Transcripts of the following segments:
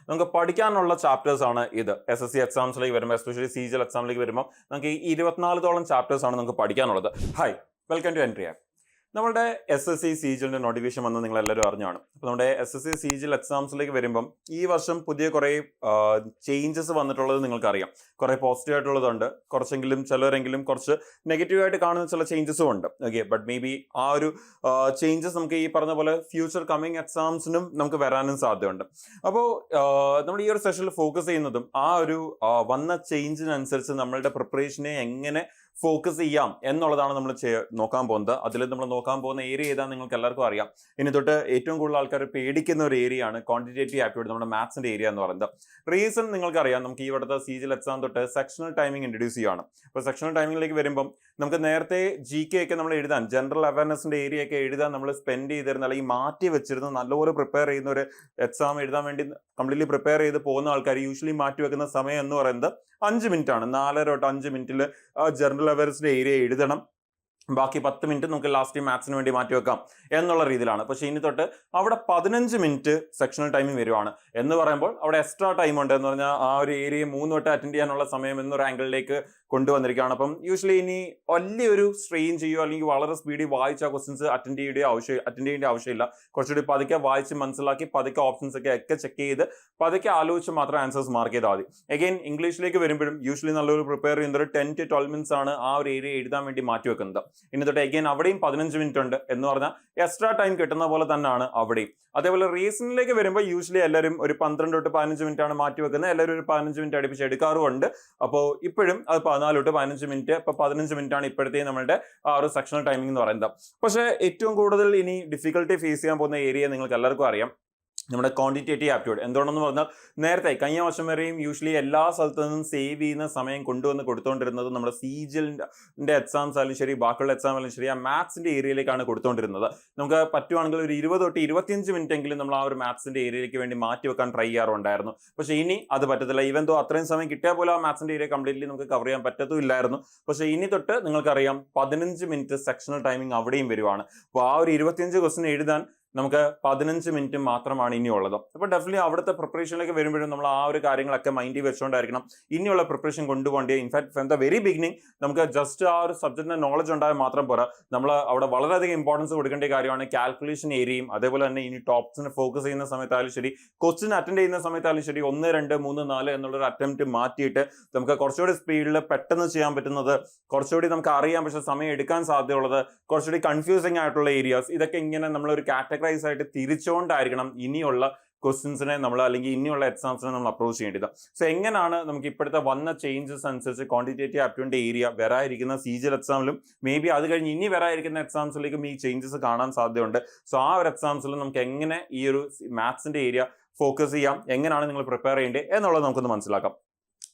നമുക്ക് പഠിക്കാനുള്ള ചാപ്റ്റേഴ്സ് ആണ് ഇത്. SSC എക്സാംസിലേക്ക് വരുമ്പോൾ, എസ്പെഷ്യലി CGL എക്സാമിലേക്ക് വരുമ്പോൾ നമുക്ക് ഈ 24 ചാപ്റ്റേഴ്സ് ആണ് നമുക്ക് പഠിക്കാനുള്ളത്. Hi, welcome to Entri app. നമ്മുടെ SSC CGL നോട്ടിഫിക്കേഷൻ വന്ന് നിങ്ങൾ എല്ലാവരും അറിഞ്ഞാണ്. അപ്പോൾ നമ്മുടെ SSC CGL എക്സാംസിലേക്ക് വരുമ്പം ഈ വർഷം പുതിയ കുറേ ചേഞ്ചസ് വന്നിട്ടുള്ളത് നിങ്ങൾക്കറിയാം. കുറേ പോസിറ്റീവ് ആയിട്ടുള്ളതുണ്ട്, കുറച്ചെങ്കിലും ചിലരെങ്കിലും കുറച്ച് നെഗറ്റീവായിട്ട് കാണുന്ന ചില ചേഞ്ചസും ഉണ്ട്. ഓക്കെ, ബട്ട് മേ ബി ആ ഒരു ചേഞ്ചസ് നമുക്ക് ഈ പറഞ്ഞ പോലെ ഫ്യൂച്ചർ കമ്മിങ് എക്സാംസിനും നമുക്ക് വരാനും സാധ്യതയുണ്ട്. അപ്പോൾ നമ്മൾ ഈ ഒരു സെഷനിൽ ഫോക്കസ് ചെയ്യുന്നതും ആ ഒരു വന്ന ചേഞ്ചിനനുസരിച്ച് നമ്മളുടെ പ്രിപ്പറേഷനെ എങ്ങനെ ഫോക്കസ് ചെയ്യാം എന്നുള്ളതാണ് നമ്മൾ നോക്കാൻ പോകുന്നത്. അതിൽ നമ്മൾ നോക്കാൻ പോകുന്ന ഏരിയ ഏതാണെന്ന് നിങ്ങൾക്ക് എല്ലാവർക്കും അറിയാം. ഇനി തൊട്ട് ഏറ്റവും കൂടുതൽ ആൾക്കാർ പേടിക്കുന്ന ഒരു ഏരിയ ആണ് ക്വാണ്ടിറ്റേറ്റീവ് ആപ്റ്റിറ്റ്യൂഡ്, നമ്മുടെ മാത്സിന്റെ ഏരിയ എന്ന് പറയുന്നത്. റീസൺ നിങ്ങൾക്കറിയാം, നമുക്ക് ഈ ഇവിടുത്തെ CGL എക്സാം തൊട്ട് സെക്ഷണൽ ടൈമിംഗ് ഇൻട്രൊഡ്യൂസ് ചെയ്യുകയാണ്. അപ്പോൾ സെക്ഷണൽ ടൈമിംഗിലേക്ക് വരുമ്പം നമുക്ക് നേരത്തെ GK ഒക്കെ നമ്മൾ എഴുതാൻ, ജനറൽ അവയർനെസിന്റെ ഏരിയ ഒക്കെ എഴുതാൻ നമ്മൾ സ്പെൻഡ് ചെയ്തിരുന്ന അല്ലെങ്കിൽ മാറ്റി വെച്ചിരുന്ന, നല്ലപോലെ പ്രിപ്പയർ ചെയ്യുന്ന ഒരു എക്സാം എഴുതാൻ വേണ്ടി കംപ്ലീറ്റ്ലി പ്രിപ്പയർ ചെയ്ത് പോകുന്ന ആൾക്കാർ യൂഷ്വലി മാറ്റി വെക്കുന്ന സമയം എന്ന് പറയുന്നത് 5 മിനിറ്റ് ആണ്. 4 തൊട്ട് 5 മിനിറ്റിൽ ജനറൽ അവയർസിന്റെ ഏരിയ എഴുതണം. ബാക്കി 10 മിനിറ്റ് നമുക്ക് ലാസ്റ്റ് മാത്സിന് വേണ്ടി മാറ്റി വെക്കാം എന്നുള്ള രീതിയിലാണ്. പക്ഷേ ഇനി തൊട്ട് അവിടെ 15 മിനിറ്റ് സെക്ഷണൽ ടൈമിംഗ് വരുവാണ്. എന്ന് പറയുമ്പോൾ അവിടെ എക്സ്ട്രാ ടൈം ഉണ്ട്. എന്ന് പറഞ്ഞാൽ ആ ഒരു ഏരിയ 3 തൊട്ട് അറ്റൻഡ് ചെയ്യാനുള്ള സമയം എന്നൊരു ആംഗിളിലേക്ക് കൊണ്ടുവന്നിരിക്കുകയാണ്. അപ്പം യൂഷ്വലി ഇനി വലിയൊരു സ്ട്രെയിൻ ചെയ്യുക അല്ലെങ്കിൽ വളരെ സ്പീഡിൽ വായിച്ച ക്വസ്റ്റ്യൻസ് അറ്റൻഡ് ചെയ്യേണ്ട ആവശ്യമില്ല. കുറച്ചുകൂടി പതുക്കെ വായിച്ച് മനസ്സിലാക്കി പതുക്കെ ഓപ്ഷൻസ് ഒക്കെ ചെക്ക് ചെയ്ത് പതുക്കെ ആലോചിച്ച് മാത്രം ആൻസേഴ്സ് മാർക്ക് ചെയ്താൽ മതി. അഗൈൻ ഇംഗ്ലീഷിലേക്ക് വരുമ്പോഴും യൂഷ്വലി നല്ലൊരു പ്രിപ്പയർ ചെയ്യുന്നത് 10 to 12 മിനിറ്റ്സ് ആണ് ആ ഒരു ഏരിയ എഴുതാൻ വേണ്ടി മാറ്റി വെക്കുന്നത്. ഇനി തൊട്ട് അഗൈൻ അവിടെയും 15 മിനിറ്റ് ഉണ്ട്. എന്ന് പറഞ്ഞാൽ എക്സ്ട്രാ ടൈം കിട്ടുന്ന പോലെ തന്നെയാണ് അവിടെയും. അതേപോലെ റീസണിലേക്ക് വരുമ്പോൾ യൂഷ്വലി എല്ലാവരും ഒരു 12 തൊട്ട് 15 മിനിറ്റ് ആണ് മാറ്റി വെക്കുന്നത്. എല്ലാവരും ഒരു 15 മിനിറ്റ് അടുപ്പിച്ച് എടുക്കാറുമുണ്ട്. അപ്പോൾ ഇപ്പോഴും അത് 14 തൊട്ട് 15 മിനിറ്റ്, ഇപ്പൊ 15 മിനിറ്റ് ആണ് ഇപ്പോഴത്തെ നമ്മുടെ ആ ഒരു സെക്ഷണൽ ടൈമിംഗ് എന്ന് പറയുന്നത്. പക്ഷേ ഏറ്റവും കൂടുതൽ ഇനി ഡിഫിക്കൽട്ടി ഫേസ് ചെയ്യാൻ പോകുന്ന ഏരിയ നിങ്ങൾക്ക് എല്ലാവർക്കും അറിയാം, നമ്മുടെ ക്വാണ്ടിറ്റേറ്റീവ് ആപ്റ്റിറ്റ്യൂഡ്. എന്തുകൊണ്ടെന്ന് പറഞ്ഞാൽ നേരത്തെ കഴിഞ്ഞ വർഷം വരെയും യൂഷ്വലി എല്ലാ സ്ഥലത്തു നിന്നും സേവ് ചെയ്യുന്ന സമയം കൊണ്ടുവന്ന് കൊടുത്തുകൊണ്ടിരുന്നത് നമ്മുടെ CGLന്റെ എക്സാംസ് ആയാലും ശരി, ബാക്കിയുള്ള എക്സാം ആയാലും ശരി, ആ മാത്സിന്റെ ഏരിയയിലേക്കാണ് കൊടുത്തുകൊണ്ടിരുന്നത്. നമുക്ക് പറ്റുവാണെങ്കിൽ ഒരു 20 തൊട്ട് 25 മിനിറ്റ് എങ്കിലും നമ്മൾ ആ ഒരു മാത്സിന്റെ ഏരിയയിലേക്ക് വേണ്ടി മാറ്റി വെക്കാൻ ട്രൈ ചെയ്യാറുണ്ടായിരുന്നു. പക്ഷേ ഇനി അത് പറ്റത്തില്ല. ഈവൻ ദോ അത്രയും സമയം കിട്ടിയാൽ പോലും ആ മാത്സിന്റെ ഏരിയ കംപ്ലീറ്റ്ലി നമുക്ക് കവർ ചെയ്യാൻ പറ്റത്തുമില്ലായിരുന്നു. പക്ഷേ ഇനി തൊട്ട് നിങ്ങൾക്കറിയാം 15 മിനിറ്റ് സെക്ഷണൽ ടൈമിംഗ് അവിടെയും വരുവാണ്. അപ്പോൾ ആ ഒരു 25 ക്വസ്റ്റ്യൻ എഴുതാൻ നമുക്ക് 15 മിനിറ്റ് മാത്രമാണ് ഇനിയുള്ളത്. അപ്പോൾ ഡെഫിനറ്റ്ലി അവിടുത്തെ പ്രിപ്പറേഷനിലേക്ക് വരുമ്പോഴും നമ്മൾ ആ ഒരു കാര്യങ്ങളൊക്കെ മൈൻഡിൽ വെച്ചുകൊണ്ടായിരിക്കണം ഇനിയുള്ള പ്രിപ്പറേഷൻ കൊണ്ടുപോകേണ്ടത്. In fact from the very beginning നമുക്ക് ജസ്റ്റ് ആ ഒരു സബ്ജക്റ്റിന്റെ നോളജ് ഉണ്ടായാൽ മാത്രം പോരാ, നമ്മൾ അവിടെ വളരെയധികം ഇമ്പോർട്ടൻസ് കൊടുക്കേണ്ട കാര്യമാണ് കാൽക്കുലേഷൻ ഏരിയയും. അതേപോലെ തന്നെ ഇനി ടോപ്സിന് ഫോക്കസ് ചെയ്യുന്ന സമയത്തായാലും ശരി, ക്വസ്റ്റ്യൻ അറ്റൻഡ് ചെയ്യുന്ന സമയത്തായാലും ശരി, 1, 2, 3, 4 എന്നുള്ളൊരു അറ്റംപ്റ്റ് മാറ്റിയിട്ട് നമുക്ക് കുറച്ചുകൂടി സ്പീഡിൽ പെട്ടെന്ന് ചെയ്യാൻ പറ്റുന്നത്, കുറച്ചുകൂടി നമുക്ക് അറിയാം പക്ഷെ സമയം എടുക്കാൻ സാധ്യതയുള്ളത്, കുറച്ചുകൂടി കൺഫ്യൂസിങ് ആയിട്ടുള്ള ഏരിയാസ്, ഇതൊക്കെ ഇങ്ങനെ നമ്മളൊരു കാറ്റഗറൈസ് ആയിട്ട് തിരിച്ചുകൊണ്ടായിരിക്കണം ഇനിയുള്ള ക്വസ്റ്റ്യൻസിനെ നമ്മൾ അല്ലെങ്കിൽ ഇനിയുള്ള എക്സാംസിനെ നമ്മൾ അപ്രോച്ച് ചെയ്യേണ്ടത്. സോ എങ്ങനെയാണ് നമുക്ക് ഇപ്പോഴത്തെ വന്ന ചേഞ്ചസ് അനുസരിച്ച് ക്വാണ്ടിറ്റേറ്റീവ് ആപ്റ്റിറ്റ്യൂഡിന്റെ ഏരിയ വരാതിരിക്കുന്ന CGL എക്സാമിലും മേ ബി അത് കഴിഞ്ഞ് ഇനി വരാതിരിക്കുന്ന എക്സാംസിലേക്കും ഈ ചേഞ്ചസ് കാണാൻ സാധ്യതയുണ്ട്. സോ ആ ഒരു എക്സാംസിലും നമുക്ക് എങ്ങനെ ഈ ഒരു മാത്സിന്റെ ഏരിയ ഫോക്കസ് ചെയ്യാം, എങ്ങനെയാണ് നിങ്ങൾ പ്രിപ്പയർ ചെയ്യേണ്ടത് എന്നുള്ളത് നമുക്കൊന്ന് മനസ്സിലാക്കാം.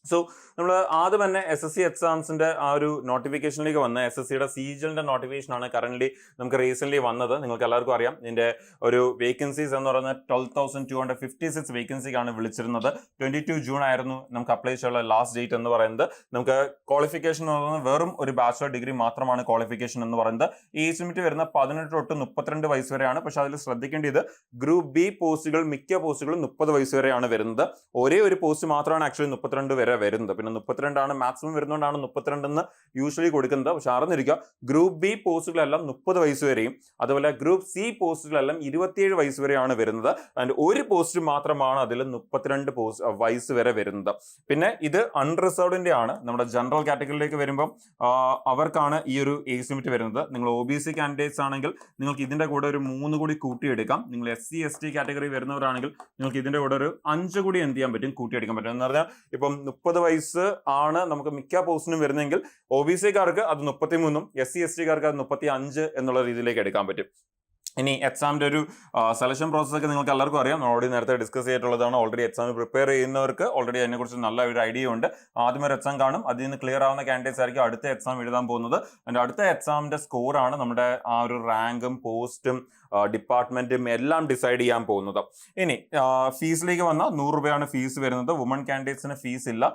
സോ നമ്മൾ ആദ്യം തന്നെ SSC എക്സാംസിന്റെ ആ ഒരു നോട്ടിഫിക്കേഷനിലേക്ക് വന്ന SSCയുടെ CGLന്റെ നോട്ടിഫിക്കേഷൻ ആണ് കറന്റ് നമുക്ക് റീസെന്റ് വന്നത്. നിങ്ങൾക്ക് എല്ലാവർക്കും അറിയാം, ഇതിന്റെ ഒരു വേക്കൻസീസ് എന്ന് പറയുന്നത് 12,256 വേക്കൻസിക്കാണ് വിളിച്ചിരുന്നത്. 22 ജൂൺ ആയിരുന്നു നമുക്ക് അപ്ലൈ ചെയ്യാനുള്ള ലാസ്റ്റ് ഡേറ്റ് എന്ന് പറയുന്നത്. നമുക്ക് ക്വാളിഫിക്കേഷൻ എന്ന് പറയുന്നത് വെറും ഒരു ബാച്ചുലർ ഡിഗ്രി മാത്രമാണ് ക്വാളിഫിക്കേഷൻ എന്ന് പറയുന്നത്. ഏജ് ലിമിറ്റ് വരുന്ന 18 തൊട്ട് 32 വയസ്സ് വരെയാണ്. പക്ഷെ അതിൽ ശ്രദ്ധിക്കേണ്ടത് ഗ്രൂപ്പ് B പോസ്റ്റുകൾ മിക്ക പോസ്റ്റുകളും 30 വയസ്സ് വരെയാണ് വരുന്നത്. ഒരേ ഒരു പോസ്റ്റ് മാത്രമാണ് ആക്ച്വലി 32 വരെ വരുന്നത്. പിന്നെ 32 ആണ് മാക്സിമം വരുന്നതുകൊണ്ടാണ് 32 എന്ന് യൂഷ്വലി കൊടുക്കുന്നത്. പക്ഷെ അറിഞ്ഞിരിക്കുക, ഗ്രൂപ്പ് B പോസ്റ്റുകളെല്ലാം 30 വയസ്സ് വരെയും അതുപോലെ ഗ്രൂപ്പ് C പോസ്റ്റുകളെല്ലാം 27 വയസ്സ് വരെയാണ് വരുന്നത്. ആൻഡ് ഒരു പോസ്റ്റ് മാത്രമാണ് അതിൽ 32 വയസ്സ് വരെ വരുന്നത്. പിന്നെ ഇത് അൺറിസർവ്ഡിന്റെ ആണ്. നമ്മുടെ ജനറൽ കാറ്റഗറിയിലേക്ക് വരുമ്പോൾ അവർക്കാണ് ഈ ഒരു ഏജ് ലിമിറ്റ് വരുന്നത്. നിങ്ങൾ OBC കാൻഡിഡേറ്റ്സ് ആണെങ്കിൽ നിങ്ങൾക്ക് ഇതിന്റെ കൂടെ ഒരു 3 കൂടി കൂട്ടിയെടുക്കാം. നിങ്ങൾ SC ST കാറ്റഗറി വരുന്നവരാണെങ്കിൽ നിങ്ങൾക്ക് ഇതിന്റെ കൂടെ ഒരു 5 കൂടി എന്ത് ചെയ്യാൻ പറ്റും, കൂട്ടിയെടുക്കാൻ പറ്റും. എന്ന് പറഞ്ഞാൽ ഇപ്പം 30 വയസ്സ് ആണ് നമുക്ക് മിക്ക പോസ്റ്റിനും വരുന്നെങ്കിൽ OBC-കാർക്ക് അത് 33ഉം SC ST-കാർക്ക് അത് 35 എന്നുള്ള രീതിയിലേക്ക് എടുക്കാൻ പറ്റും. ഇനി എക്സാമിന്റെ ഒരു സെലക്ഷൻ പ്രോസസ് ഒക്കെ നിങ്ങൾക്ക് എല്ലാവർക്കും അറിയാം. ഓൾറെഡി നേരത്തെ ഡിസ്കസ് ചെയ്തിട്ടുള്ളതാണ്. ഓൾറെഡി എക്സാമിന് പ്രിപ്പയർ ചെയ്യുന്നവർക്ക് ഓൾറെഡി അതിനെക്കുറിച്ച് നല്ല ഒരു ഐഡിയ ഉണ്ട്. ആദ്യം ഒരു എക്സാം കാണും, അതിൽ നിന്ന് ക്ലിയർ ആവുന്ന കാൻഡിഡേറ്റ്സ് ആയിരിക്കും അടുത്ത എക്സാം എഴുതാൻ പോകുന്നത്. അതിന്റെ അടുത്ത എക്സാമിന്റെ സ്കോറാണ് നമ്മുടെ ആ ഒരു റാങ്കും പോസ്റ്റും ഡിപ്പാർട്ട്മെന്റും എല്ലാം ഡിസൈഡ് ചെയ്യാൻ പോകുന്നത്. ഇനി ഫീസിലേക്ക് വന്നാൽ 100 രൂപയാണ് ഫീസ് വരുന്നത്. വുമൺ കാൻഡിഡേറ്റ്സിന് ഫീസ് ഇല്ല.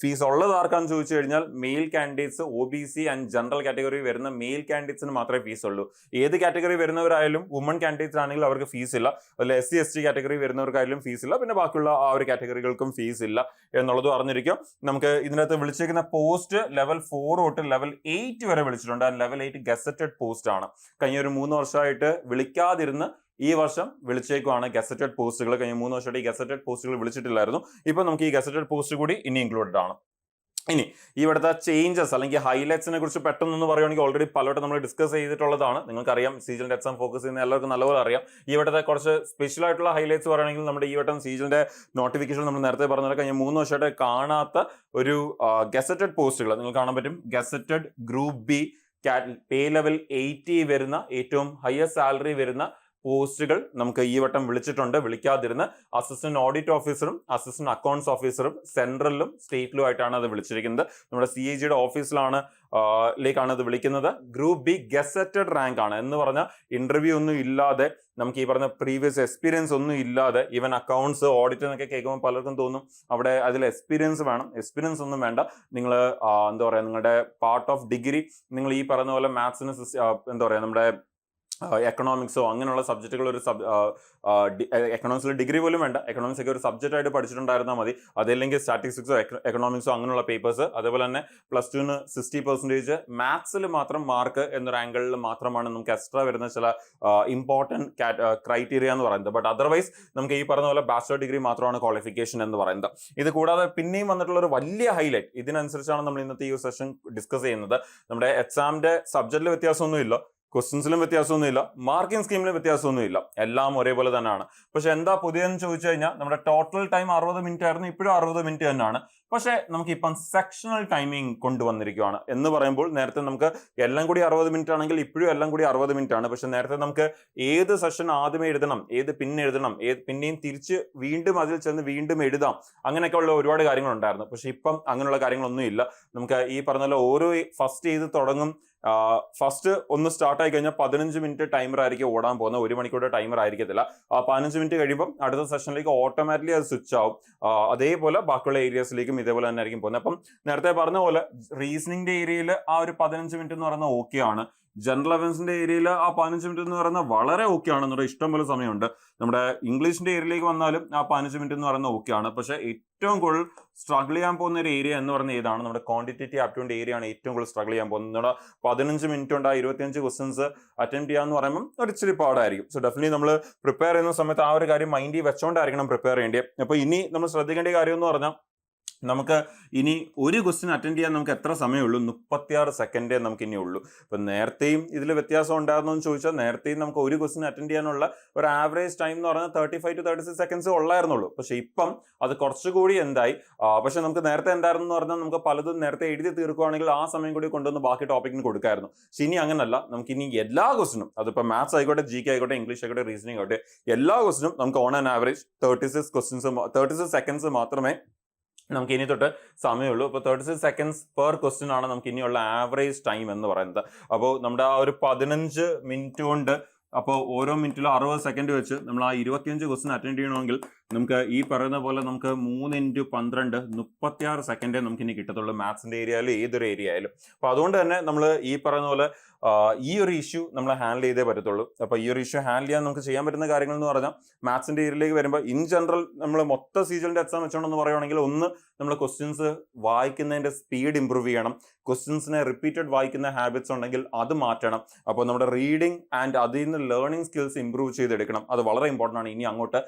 ഫീസ് ഉള്ളത് ആർക്കാന്ന് ചോദിച്ചു കഴിഞ്ഞാൽ mail candidates, OBC and general category വരുന്ന മെയിൽ കാൻഡിഡേറ്റ്സിന് മാത്രമേ ഫീസ് ഉള്ളൂ. ഏത് കാറ്റഗറി വരുന്നവരായാലും വുമൺ കാൻഡിഡേറ്റ്സ് ആണെങ്കിൽ അവർക്ക് ഫീസ് ഇല്ല. അതിൽ SC ST കാറ്റഗറി വരുന്നവർക്കായാലും ഫീസ് ഇല്ല. പിന്നെ ബാക്കിയുള്ള ആ ഒരു കാറ്റഗറികൾക്കും ഫീസ് ഇല്ല എന്നുള്ളത് അറിഞ്ഞിരിക്കും. നമുക്ക് ഇതിനകത്ത് വിളിച്ചേക്കുന്ന പോസ്റ്റ് ലെവൽ 4 തൊട്ട് ലെവൽ 8 വരെ വിളിച്ചിട്ടുണ്ട്. ആ ലെവൽ 8 ഗസറ്റഡ് പോസ്റ്റ് ആണ്. കഴിഞ്ഞ ഒരു 3 വർഷമായിട്ട് വിളിക്കാതിരുന്ന് ഈ വർഷം വിളിച്ചേക്കുവാണ് ഗസറ്റഡ് പോസ്റ്റുകൾ. കഴിഞ്ഞ 3 വർഷമായിട്ട് ഈ ഗസറ്റഡ് പോസ്റ്റുകൾ വിളിച്ചിട്ടില്ലായിരുന്നു. ഇപ്പൊ നമുക്ക് ഈ ഗസറ്റഡ് പോസ്റ്റ് കൂടി ഇനി ഇൻക്ലൂഡഡ് ആണ്. ഇനി ഇവിടുത്തെ ചേഞ്ചസ് അല്ലെങ്കിൽ ഹൈലൈറ്റ്സിനെ കുറിച്ച് പെട്ടെന്ന് പറയുകയാണെങ്കിൽ ഓൾറെഡി പലവട്ടം നമ്മൾ ഡിസ്കസ് ചെയ്തിട്ടുള്ളതാണ്. നിങ്ങൾക്കറിയാം, സീജലിന്റെ എക്സാം ഫോക്കസ് ചെയ്യുന്ന എല്ലാവർക്കും നല്ലപോലെ അറിയാം. ഇവിടുത്തെ കുറച്ച് സ്പെഷ്യൽ ആയിട്ടുള്ള ഹൈലൈറ്റ്സ് പറയുകയാണെങ്കിൽ നമ്മുടെ ഈ വട്ടം സീജലിന്റെ നോട്ടിഫിക്കേഷൻ നമ്മൾ നേരത്തെ പറഞ്ഞ കഴിഞ്ഞ 3 വർഷമായിട്ട് കാണാത്ത ഒരു ഗസറ്റഡ് പോസ്റ്റുകൾ നിങ്ങൾ കാണാൻ പറ്റും. ഗസറ്റഡ് ഗ്രൂപ്പ് ബി പേ ലെവൽ 80 വരുന്ന ഏറ്റവും ഹയസ്റ്റ് സാലറി വരുന്ന പോസ്റ്റുകൾ നമുക്ക് ഈ വട്ടം വിളിച്ചിട്ടുണ്ട്. വിളിക്കാതിരുന്ന് അസിസ്റ്റന്റ് ഓഡിറ്റ് ഓഫീസറും അസിസ്റ്റന്റ് അക്കൗണ്ട്സ് ഓഫീസറും സെൻട്രലിലും സ്റ്റേറ്റിലും ആയിട്ടാണ് അത് വിളിച്ചിരിക്കുന്നത്. നമ്മുടെ CAGയുടെ ഓഫീസിലാണ് ലേക്കാണ് അത് വിളിക്കുന്നത്. ഗ്രൂപ്പ് ബി ഗസറ്റഡ് റാങ്ക് ആണ് എന്ന് പറഞ്ഞാൽ ഇന്റർവ്യൂ ഒന്നും ഇല്ലാതെ, നമുക്ക് ഈ പറഞ്ഞ പ്രീവിയസ് എക്സ്പീരിയൻസ് ഒന്നും ഇല്ലാതെ, ഈവൻ അക്കൗണ്ട്സ് ഓഡിറ്റ് എന്നൊക്കെ കേൾക്കുമ്പോൾ പലർക്കും തോന്നും അവിടെ അതിൽ എക്സ്പീരിയൻസ് വേണം. എക്സ്പീരിയൻസ് ഒന്നും വേണ്ട. നിങ്ങൾ എന്താ പറയുക, നിങ്ങളുടെ പാർട്ട് ഓഫ് ഡിഗ്രി നിങ്ങൾ ഈ പറയുന്ന പോലെ മാത്സിന് എന്താ പറയുക, നമ്മുടെ എക്കണോമിക്സോ അങ്ങനെയുള്ള സബ്ജക്റ്റുകൾ ഒരു എക്കണോമിക്സിൽ ഡിഗ്രി പോലും വേണ്ട, എക്കണോമിക്സ് ഒക്കെ ഒരു സബ്ജക്റ്റ് ആയിട്ട് പഠിച്ചിട്ടുണ്ടായിരുന്നാൽ മതി. അതല്ലെങ്കിൽ സ്റ്റാറ്റിസ്റ്റിക്സോ എക്കണോമിക്സോ അങ്ങനെയുള്ള പേപ്പേഴ്സ്. അതേപോലെ തന്നെ +2-ന് 60% മാത്സിൽ മാത്രം മാർക്ക് എന്നൊരു ആംഗിളിൽ മാത്രമാണ് നമുക്ക് എക്സ്ട്രാ വരുന്ന ചില ഇമ്പോർട്ടൻറ്റ് ക്രൈറ്റീരിയ എന്ന് പറയുന്നത്. ബട്ട് അതർവൈസ് നമുക്ക് ഈ പറഞ്ഞ പോലെ ബാച്ചിലർ ഡിഗ്രി മാത്രമാണ് ക്വാളിഫിക്കേഷൻ എന്ന് പറയുന്നത്. ഇത് കൂടാതെ പിന്നെയും വന്നിട്ടുള്ള ഒരു വലിയ ഹൈലൈറ്റ്, ഇതിനനുസരിച്ചാണ് നമ്മൾ ഇന്നത്തെ ഈ ഒരു സെഷൻ ഡിസ്കസ് ചെയ്യുന്നത്. നമ്മുടെ എക്സാമിന്റെ സബ്ജക്റ്റിൽ വ്യത്യാസമൊന്നുമില്ല, ക്വസ്റ്റ്യൻസിലും വ്യത്യാസമൊന്നുമില്ല, മാർക്കിംഗ് സ്കീമിലും വ്യത്യാസമൊന്നുമില്ല, എല്ലാം ഒരേപോലെ തന്നെയാണ്. പക്ഷെ എന്താ പുതിയതെന്ന് ചോദിച്ചു കഴിഞ്ഞാൽ നമ്മുടെ ടോട്ടൽ ടൈം 60 മിനിറ്റ് ആയിരുന്നു, ഇപ്പോഴും 60 മിനിറ്റ് തന്നെയാണ്. പക്ഷെ നമുക്ക് ഇപ്പം സെക്ഷണൽ ടൈമിംഗ് കൊണ്ടുവന്നിരിക്കുകയാണ്. എന്ന് പറയുമ്പോൾ നേരത്തെ നമുക്ക് എല്ലാം കൂടി 60 മിനിറ്റ് ആണെങ്കിൽ ഇപ്പോഴും എല്ലാം കൂടി 60 മിനിറ്റ് ആണ്. പക്ഷെ നേരത്തെ നമുക്ക് ഏത് സെഷൻ ആദ്യമേ എഴുതണം, ഏത് പിന്നെ എഴുതണം, പിന്നെയും തിരിച്ച് വീണ്ടും അതിൽ ചെന്ന് വീണ്ടും എഴുതാം, അങ്ങനെയൊക്കെ ഉള്ള ഒരുപാട് കാര്യങ്ങളുണ്ടായിരുന്നു. പക്ഷെ ഇപ്പം അങ്ങനെയുള്ള കാര്യങ്ങളൊന്നും ഇല്ല. നമുക്ക് ഈ പറഞ്ഞ പോലെ ഓരോ ഫസ്റ്റ് ചെയ്ത് തുടങ്ങും, ഫസ്റ്റ് ഒന്ന് സ്റ്റാർട്ട് ആയി കഴിഞ്ഞാൽ 15 മിനിറ്റ് ടൈമർ ആയിരിക്കും ഓടാൻ പോകുന്നത്, 1 മണിക്കൂറുടെ ടൈമർ ആയിരിക്കത്തില്ല. 15 മിനിറ്റ് കഴിയുമ്പോൾ അടുത്ത സെഷനിലേക്ക് ഓട്ടോമാറ്റിക്കലി അത് സ്വിച്ച് ആവും. അതേപോലെ ബാക്കിയുള്ള ഏരിയസിലേക്കും ഇതേപോലെ തന്നെ ആയിരിക്കും പോകുന്നത്. അപ്പം നേരത്തെ പറഞ്ഞ പോലെ റീസണിംഗിന്റെ ഏരിയയിൽ ആ ഒരു 15 മിനിറ്റ് എന്ന് പറയുന്നത് ഓക്കെ ആണ്. ജനറൽ അവയർസിന്റെ ഏരിയയിൽ ആ 15 മിനിറ്റ് എന്ന് പറയുന്നത് വളരെ ഓക്കെ ആണെന്നുള്ള ഇഷ്ടം പോലെ സമയമുണ്ട്. നമ്മുടെ ഇംഗ്ലീഷിന്റെ ഏരിയയിലേക്ക് വന്നാലും ആ 15 മിനിറ്റ് എന്ന് പറയുന്നത് ഓക്കെ ആണ്. പക്ഷെ ഏറ്റവും കൂടുതൽ സ്ട്രഗിൾ ചെയ്യാൻ പോകുന്ന ഒരു ഏരിയ എന്ന് പറയുന്നത് ഏതാണ്? നമ്മുടെ ക്വാണ്ടിറ്റേറ്റീവ് ആപ്റ്റിറ്റ്യൂഡ് ഏരിയ ആണ് ഏറ്റവും കൂടുതൽ സ്ട്രഗിൾ ചെയ്യാൻ പോകുന്നത്. നമ്മുടെ 15 മിനിറ്റ് ഉണ്ട് 25 ക്വസ്റ്റ്യൻസ് അറ്റൻഡ് ചെയ്യാന്ന് പറയുമ്പോൾ ഒരു ഇച്ചിരി പാടായിരിക്കും. സോ ഡെഫിനറ്റ്ലി നമ്മൾ പ്രിപ്പയർ ചെയ്യുന്ന സമയത്ത് ആ ഒരു കാര്യം മൈൻഡിൽ വെച്ചോണ്ടായിരിക്കണം പ്രിപ്പയർ ചെയ്യേണ്ടത്. അപ്പൊ ഇനി നമ്മൾ ശ്രദ്ധിക്കേണ്ട കാര്യം എന്ന് പറഞ്ഞാൽ, നമുക്ക് ഇനി ഒരു ക്വസ്റ്റ്യൻ അറ്റൻഡ് ചെയ്യാൻ നമുക്ക് എത്ര സമയമുള്ളൂ? 36 സെക്കൻഡേ നമുക്ക് ഇനി ഉള്ളൂ. ഇപ്പം നേരത്തെയും ഇതിൽ വ്യത്യാസം ഉണ്ടായിരുന്നു എന്ന് ചോദിച്ചാൽ, നേരത്തെയും നമുക്ക് ഒരു ക്വസ്റ്റ്യൻ അറ്റൻഡ് ചെയ്യാനുള്ള ഒരു ആവറേജ് ടൈം എന്ന് പറഞ്ഞാൽ 35 to 36 സെക്കൻഡ്സ് ഉള്ളായിരുന്നുള്ളൂ. പക്ഷെ ഇപ്പം അത് കുറച്ചുകൂടി എന്തായി. പക്ഷെ നമുക്ക് നേരത്തെ എന്തായിരുന്നു എന്ന് പറഞ്ഞാൽ, നമുക്ക് പലതും നേരത്തെ എഴുതി തീർക്കുകയാണെങ്കിൽ ആ സമയം കൂടി കൊണ്ടുവന്ന് ബാക്കി ടോപ്പിക്കിന് കൊടുക്കായിരുന്നു. പക്ഷെ ഇനി അങ്ങനല്ല. നമുക്ക് ഇനി എല്ലാ ക്വസ്റ്റിനും, അതിപ്പോൾ മാത്സ് ആയിക്കോട്ടെ, GK ആയിക്കോട്ടെ, ഇംഗ്ലീഷ് ആയിക്കോട്ടെ, റീസണിംഗ് ആയിക്കോട്ടെ, എല്ലാ ക്വസ്റ്റിനും നമുക്ക് ഓൺ ആൻ ആവറേജ് 36 സെക്കൻഡ്സ് മാത്രമേ നമുക്ക് ഇനി തൊട്ട് സമയമുള്ളൂ. അപ്പോൾ 36 സെക്കൻഡ്സ് പെർ ക്വസ്റ്റ്യൻ ആണ് നമുക്ക് ഇനിയുള്ള ആവറേജ് ടൈം എന്ന് പറയുന്നത്. അപ്പോൾ നമ്മുടെ ആ ഒരു 15 മിനിറ്റ് കൊണ്ട്, അപ്പോൾ ഓരോ മിനിറ്റിലും 60 സെക്കൻഡ് വെച്ച് നമ്മൾ ആ 25 ക്വസ്റ്റ്യൻ അറ്റൻഡ് ചെയ്യണമെങ്കിൽ നമുക്ക് ഈ പറയുന്ന പോലെ നമുക്ക് 3 × 12 36 സെക്കൻഡേ നമുക്ക് ഇനി കിട്ടത്തുള്ളൂ, മാത്സിന്റെ ഏരിയയിലും ഏതൊരു ഏരിയ ആയാലും. അപ്പോൾ അതുകൊണ്ട് തന്നെ നമ്മൾ ഈ പറയുന്ന പോലെ ഈ ഒരു ഇഷ്യൂ നമ്മൾ ഹാൻഡിൽ ചെയ്തേ പറ്റത്തുള്ളൂ. അപ്പോൾ ഈ ഒരു ഇഷ്യൂ ഹാൻഡിൽ ചെയ്യാൻ നമുക്ക് ചെയ്യാൻ പറ്റുന്ന കാര്യങ്ങൾ എന്ന് പറഞ്ഞാൽ, മാത്സിന്റെ ഏരിയയിലേക്ക് വരുമ്പോൾ ഇൻ ജനറൽ നമ്മൾ മൊത്തം സീജലിന്റെ എക്സാം വെച്ചോണ്ടെന്ന് പറയുകയാണെങ്കിൽ, ഒന്ന് നമ്മൾ ക്വസ്റ്റ്യൻസ് വായിക്കുന്നതിന്റെ സ്പീഡ് ഇമ്പ്രൂവ് ചെയ്യണം. ക്വസ്റ്റ്യൻസിനെ റിപ്പീറ്റഡ് വായിക്കുന്ന ഹാബിറ്റ്സ് ഉണ്ടെങ്കിൽ അത് മാറ്റണം. അപ്പോൾ നമ്മുടെ റീഡിങ് ആൻഡ് അതിൽ നിന്ന് ലേണിംഗ് സ്കിൽസ് ഇമ്പ്രൂവ് ചെയ്തെടുക്കണം. അത് വളരെ ഇമ്പോർട്ടൻ്റ് ആണ്. ഇനി അങ്ങോട്ട്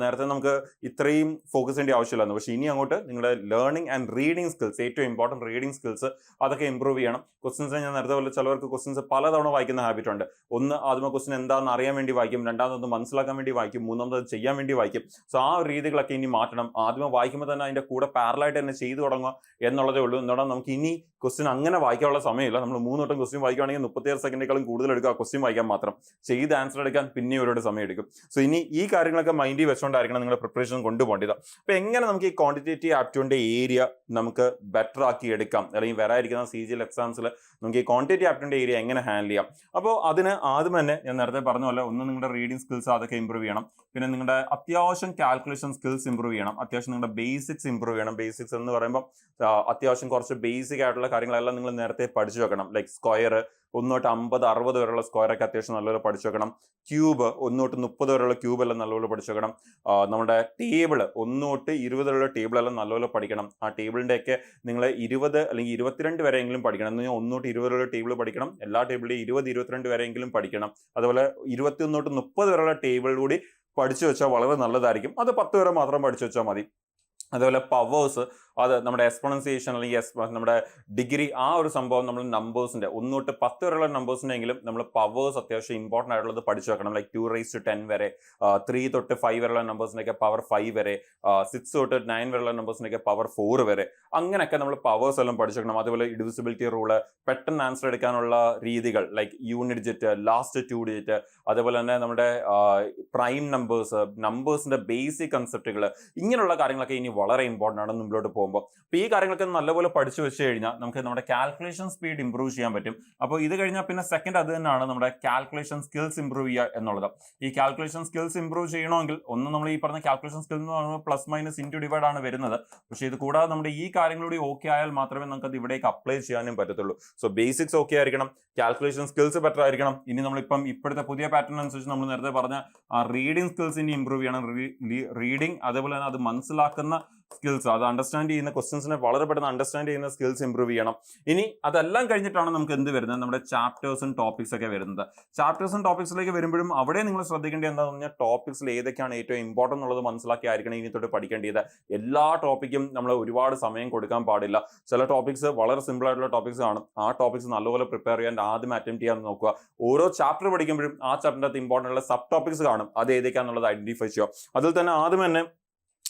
നേരത്തെ നമുക്ക് ഇത്രയും ഫോക്കസ് ചെയ്യേണ്ട ആവശ്യമില്ലായിരുന്നു. പക്ഷേ ഇനി അങ്ങോട്ട് നിങ്ങളുടെ ലേണിംഗ് ആൻഡ് റീഡിംഗ് സ്കിൽസ്, ഏറ്റവും ഇമ്പോർട്ടൻറ്റ് റീഡിംഗ് സ്കിൽസ്, അതൊക്കെ ഇമ്പ്രൂവ് ചെയ്യണം. ക്വസ്റ്റ്യൻസ് ഞാൻ നേരത്തെ പോലെ ചിലവർക്ക് ക്വസ്റ്റ്യൻസ് പലതവണ വായിക്കുന്ന ഹാബിറ്റ് ഉണ്ട്. ഒന്ന് ആദ്യമേ ക്വസ്റ്റ്യൻ എന്താണെന്ന് അറിയാൻ വേണ്ടി വായിക്കും, രണ്ടാമതൊന്ന് മനസ്സിലാക്കാൻ വേണ്ടി വായിക്കും, മൂന്നാമത് ചെയ്യാൻ വേണ്ടി വായിക്കും. സോ ആ രീതികളൊക്കെ ഇനി മാറ്റണം. ആദ്യമേ വായിക്കുമ്പോൾ തന്നെ അതിന്റെ കൂടെ പാരലായിട്ട് തന്നെ ചെയ്തു തുടങ്ങുക എന്നുള്ളതേ ഉള്ളൂ. എന്താണ് നമുക്ക് ഇനി ക്വസ്റ്റ്യൻ അങ്ങനെ വായിക്കാനുള്ള സമയമില്ല. നമ്മൾ 3 വട്ടം ക്വസ്റ്റ്യൻ വായിക്കുകയാണെങ്കിൽ 36 സെക്കൻഡേക്കാളും കൂടുതൽ എടുക്കുക ക്വസ്റ്റ്യൻ വായിക്കാൻ മാത്രം. പക്ഷേ ചെയ്ത് ആൻസർ എടുക്കാൻ പിന്നെ ഒരുപാട് സമയം എടുക്കും. സോ ഇനി ഈ കാര്യങ്ങളൊക്കെ മൈൻഡിൽ വെച്ചുകൊണ്ടായിരിക്കണം നിങ്ങളുടെ പ്രിപ്പറേഷൻ കൊണ്ടുപോകേണ്ടത്. അപ്പൊ എങ്ങനെ നമുക്ക് ഈ ക്വാണ്ടിറ്റേറ്റീവ് ആപ്റ്റിറ്റ്യൂഡിന്റെ ഏരിയ നമുക്ക് ബെറ്റർ ആക്കി എടുക്കാം, അല്ലെങ്കിൽ വരാതിരിക്കുന്ന CGL എക്സാംസിൽ നമുക്ക് ഈ ക്വാണ്ടിറ്റേറ്റീവ് ആപ്റ്റിറ്റ്യൂഡിന്റെ ഏരിയ എങ്ങനെ ഹാൻഡിൽ ചെയ്യാം? അപ്പോൾ അതിന് ആദ്യം തന്നെ ഞാൻ നേരത്തെ പറഞ്ഞ പോലെ ഒന്ന് നിങ്ങളുടെ റീഡിംഗ് സ്കിൽസ് അതൊക്കെ ഇമ്പ്രൂവ് ചെയ്യണം. പിന്നെ നിങ്ങളുടെ അത്യാവശ്യം കാൽക്കുലേഷൻ സ്കിൽസ് ഇമ്പ്രൂവ് ചെയ്യണം. അത്യാവശ്യം നിങ്ങളുടെ ബേസിക്സ് ഇമ്പ്രൂവ് ചെയ്യണം. ബേസിക്സ് എന്ന് പറയുമ്പോൾ അത്യാവശ്യം കുറച്ച് ബേസിക് ആയിട്ടുള്ള കാര്യങ്ങളെല്ലാം നിങ്ങൾ നേരത്തെ പഠിച്ചു വെക്കണം. ലൈക്ക് സ്ക്വയർ 1 തൊട്ട് 50, 60 വരെയുള്ള സ്ക്വയർ ഒക്കെ അത്യാവശ്യം നല്ലപോലെ പഠിച്ചു വെക്കണം. ക്യൂബ് 1 തൊട്ട് 30 വരെയുള്ള ക്യൂബ് എല്ലാം നല്ലപോലെ പഠിച്ചു വെക്കണം. നമ്മുടെ ടേബിൾ 1 തൊട്ട് 20 വരെയുള്ള ടേബിൾ എല്ലാം നല്ലപോലെ പഠിക്കണം. ആ ടേബിളിന്റെ ഒക്കെ നിങ്ങൾ 20 അല്ലെങ്കിൽ 22 വരെയെങ്കിലും പഠിക്കണം. എന്ന് പറഞ്ഞാൽ 1 തൊട്ട് 20 വരെയുള്ള ടേബിൾ പഠിക്കണം. എല്ലാ ടേബിളിലും 20, 22 വരെയെങ്കിലും പഠിക്കണം. അതുപോലെ 21 തൊട്ട് 30 വരെയുള്ള ടേബിൾ കൂടി പഠിച്ചു വെച്ചാൽ വളരെ നല്ലതായിരിക്കും. അത് 10 വരെ മാത്രം പഠിച്ചു വെച്ചാൽ മതി. അതുപോലെ പവേഴ്സ്, അത് നമ്മുടെ എക്സ്പോണൻസിയേഷൻ അല്ലെങ്കിൽ നമ്മുടെ ഡിഗ്രി, ആ ഒരു സംഭവം നമ്മൾ നമ്പേഴ്സിന്റെ 1 തൊട്ട് 10 വരെയുള്ള നമ്പേഴ്സിനെങ്കിലും നമ്മൾ പവേഴ്സ് അത്യാവശ്യം ഇമ്പോർട്ടൻ്റ് ആയിട്ടുള്ളത് പഠിച്ചു വെക്കണം. ലൈക്ക് 2⁻10 വരെ, 3 തൊട്ട് 5 വരെയുള്ള നമ്പേഴ്സിനൊക്കെ പവർ 5 വരെ, 6 തൊട്ട് 9 വരെയുള്ള നമ്പേഴ്സിനൊക്കെ പവർ 4 വരെ, അങ്ങനെയൊക്കെ നമ്മൾ പവേഴ്സ് എല്ലാം പഠിച്ചു വെക്കണം. അതുപോലെ ഡിവിസിബിലിറ്റി റൂള്, പെട്ടെന്ന് ആൻസർ എടുക്കാനുള്ള രീതികൾ, like unit digit, last 2 digit, അതേപോലെ തന്നെ നമ്മുടെ പ്രൈം നമ്പേഴ്സിന്റെ ബേസിക് കൺസെപ്റ്റുകൾ, ഇങ്ങനെയുള്ള കാര്യങ്ങളൊക്കെ ഇനി വളരെ ഇമ്പോർട്ടൻ്റ് ആണ് മുമ്പോട്ട് പോകുമ്പോൾ. അപ്പോൾ ഈ കാര്യങ്ങളൊക്കെ നല്ലപോലെ പഠിച്ചു വെച്ച് കഴിഞ്ഞാൽ നമുക്ക് നമ്മുടെ കാൽക്കുലേഷൻ സ്പീഡ് ഇമ്പ്രൂവ് ചെയ്യാൻ പറ്റും. അപ്പോൾ ഇത് കഴിഞ്ഞാൽ പിന്നെ സെക്കൻഡ് അത് തന്നെയാണ് നമ്മുടെ കാൽക്കുലേഷൻ സ്കിൽസ് ഇമ്പ്രൂവ് ചെയ്യുക എന്നുള്ളത്. ഈ കാൽക്കുലേഷൻ സ്കിൽസ് ഇമ്പ്രൂവ് ചെയ്യണമെങ്കിൽ ഒന്ന് നമ്മൾ ഈ പറഞ്ഞ കാൽക്കുലേഷൻ സ്കിൽ എന്ന് പറയുമ്പോൾ പ്ലസ് മൈനസ് ഇൻറ്റു ഡിവൈഡ് ആണ് വരുന്നത്. പക്ഷേ ഇത് കൂടാതെ നമ്മുടെ ഈ കാര്യങ്ങളൂടെ ഓക്കെ ആയാൽ മാത്രമേ നമുക്ക് അത് ഇവിടേക്ക് അപ്ലൈ ചെയ്യാനും പറ്റത്തുള്ളൂ. സോ ബേസിക്സ് ഓക്കെ ആയിരിക്കണം, കാൽക്കുലേഷൻ സ്കിൽസ് ബെറ്റർ ആയിരിക്കണം. ഇനി നമ്മളിപ്പം ഇപ്പോഴത്തെ പുതിയ പാറ്റേൺ അനുസരിച്ച് നമ്മൾ നേരത്തെ പറഞ്ഞ റീഡിംഗ് സ്കിൽസ് ഇനി ഇമ്പ്രൂവ് ചെയ്യണം. റീഡിംഗ്, അതേപോലെ തന്നെ അത് മനസ്സിലാക്കുന്ന സ്കിൽസ്, അത് അണ്ടർസ്റ്റാൻഡ് ചെയ്യുന്ന ക്വസ്റ്റ്യൻസിനെ വളരെ പെട്ടെന്ന് അണ്ടർസ്റ്റാൻഡ് ചെയ്യുന്ന സ്കിൽസ് ഇമ്പ്രൂവ് ചെയ്യണം. ഇനി അതെല്ലാം കഴിഞ്ഞിട്ടാണ് നമുക്ക് എന്ത് വരുന്നത്, നമ്മുടെ ചാപ്റ്റേഴ്സും ടോപ്പിക്സ് ഒക്കെ വരുന്നത്. ചാപ്റ്റേഴ്സും ടോപ്പിക്സിലേക്ക് വരുമ്പോഴും അവിടെ നിങ്ങൾ ശ്രദ്ധിക്കേണ്ടത് എന്താണെന്ന് പറഞ്ഞാൽ ടോപ്പിക്സിൽ ഏതൊക്കെയാണ് ഏറ്റവും ഇമ്പോർട്ടൻ്റ് എന്നുള്ളത് മനസ്സിലാക്കി ആയിരിക്കണം ഇനി തൊട്ട് പഠിക്കേണ്ടത്. എല്ലാ ടോപ്പിക്കും നമ്മൾ ഒരുപാട് സമയം കൊടുക്കാൻ പാടില്ല. ചില ടോപ്പിക്സ് വളരെ സിമ്പിൾ ആയിട്ടുള്ള ടോപ്പിക്സ് കാണും. ആ ടോപ്പിക്സ് നല്ലപോലെ പ്രിപ്പയർ ചെയ്യാൻ ആദ്യം അറ്റംപ്റ്റ് ചെയ്യാൻ നോക്കുക. ഓരോ ചാപ്റ്റർ പഠിക്കുമ്പോഴും ആ ചാപ്റ്ററിന്റെ അകത്ത് ഇമ്പോർട്ടൻ്റ് ഉള്ള സബ് ടോപ്പിക്സ് കാണും. അത് ഏതൊക്കെയാണെന്നുള്ളത് ഐഡന്റിഫൈ ചെയ്യുക. അതിൽ തന്നെ ആദ്യം തന്നെ